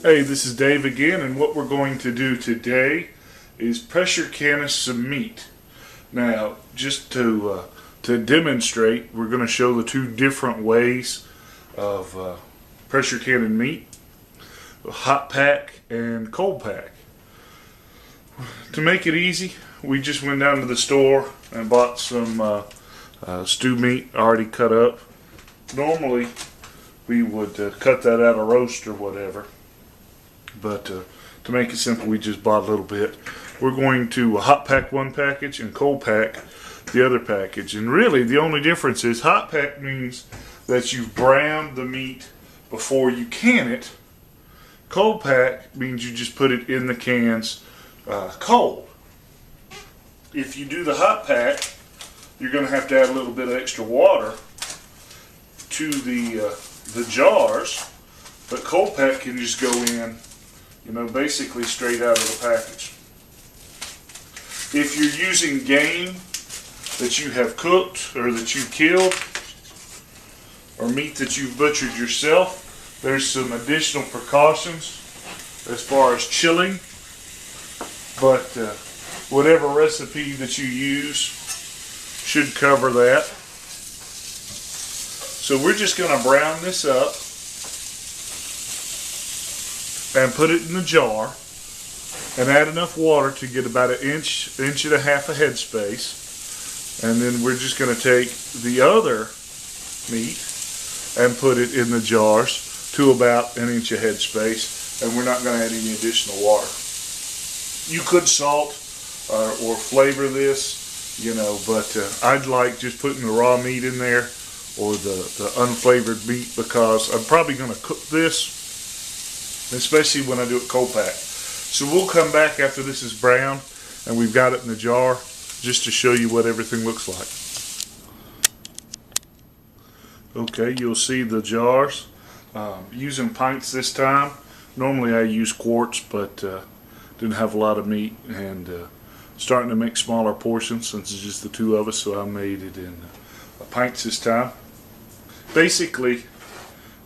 Hey, this is Dave again, and what we're going to do today is pressure canning some meat. Now, just to demonstrate, we're going to show the two different ways of pressure canning meat: hot pack and cold pack. To make it easy, we just went down to the store and bought some stew meat already cut up. Normally, we would cut that out of roast or whatever. But to make it simple, we just bought a little bit. We're going to hot pack one package and cold pack the other package. And really, the only difference is hot pack means that you've browned the meat before you can it. Cold pack means you just put it in the cans cold. If you do the hot pack, you're going to have to add a little bit of extra water to the jars. But cold pack can just go in, basically straight out of the package. If you're using game that you have cooked or that you've killed, or meat that you've butchered yourself, there's some additional precautions as far as chilling. But whatever recipe that you use should cover that. So we're just going to brown this up and put it in the jar and add enough water to get about an inch and a half of headspace. And then we're just going to take the other meat and put it in the jars to about an inch of headspace, and we're not going to add any additional water. You could salt or flavor this, but I'd like just putting the raw meat in there or the unflavored meat, because I'm probably going to cook this, especially when I do it cold pack. So we'll come back after this is brown and we've got it in the jar, just to show you what everything looks like. Okay, you'll see the jars. Using pints this time. Normally I use quarts, but didn't have a lot of meat, and starting to make smaller portions since it's just the two of us, so I made it in pints this time. Basically,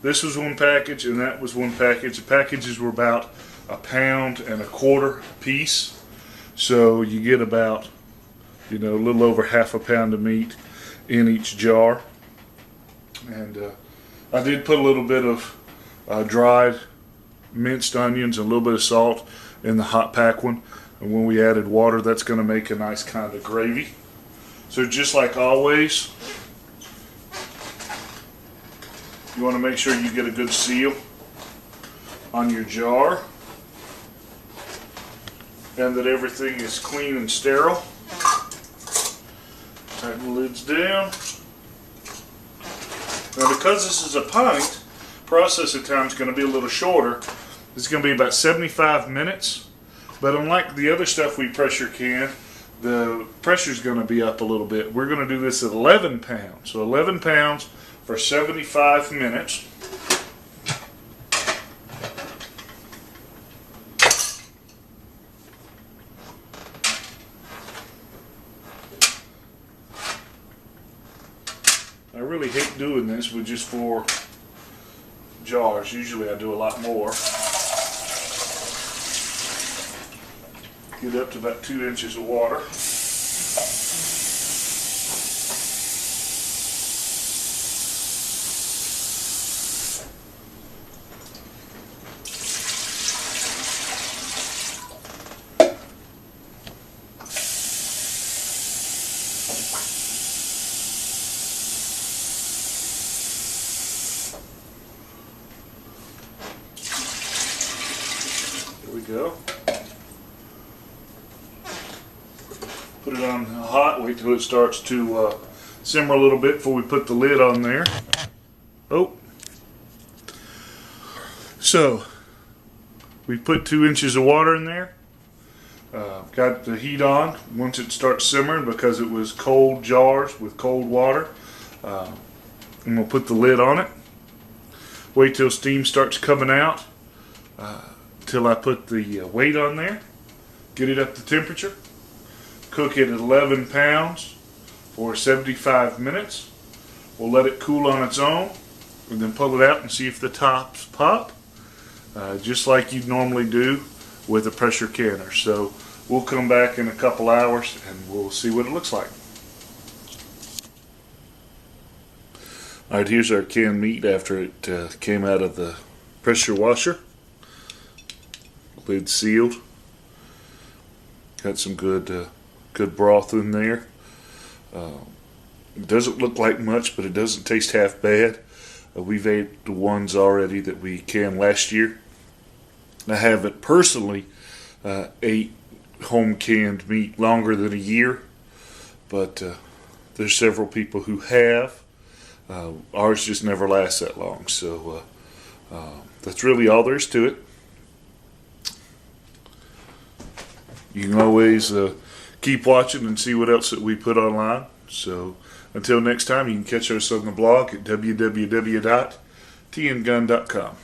this was one package and that was one package. The packages were about 1.25 pounds a piece, so you get about a little over half a pound of meat in each jar. And I did put a little bit of dried minced onions and a little bit of salt in the hot pack one, and when we added water, that's going to make a nice kind of gravy. So just like always, you want to make sure you get a good seal on your jar and that everything is clean and sterile. Tighten the lids down. Now, because this is a pint, processing time is going to be a little shorter. It's going to be about 75 minutes, but unlike the other stuff we pressure can, the pressure is going to be up a little bit. We're going to do this at 11 pounds. So 11 pounds for 75 minutes. I really hate doing this with just 4 jars. Usually I do a lot more. Get up to about 2 inches of water. There we go. Put it on hot, wait till it starts to simmer a little bit before we put the lid on there. Oh. So, we put 2 inches of water in there. Got the heat on once it starts simmering, because it was cold jars with cold water. And we'll put the lid on it. Wait till steam starts coming out. Till I put the weight on there. Get it up to temperature. Cook it at 11 pounds for 75 minutes. We'll let it cool on its own, and then pull it out and see if the tops pop. just like you'd normally do with a pressure canner. So we'll come back in a couple hours and we'll see what it looks like. Alright, here's our canned meat after it came out of the pressure washer. Lid sealed. Got some good broth in there. It doesn't look like much, but it doesn't taste half bad. We've ate the ones already that we canned last year. I haven't personally ate home canned meat longer than a year, but there's several people who have. Ours just never lasts that long, so that's really all there is to it. You can always keep watching and see what else that we put online. So until next time, you can catch us on the blog at www.tngun.com.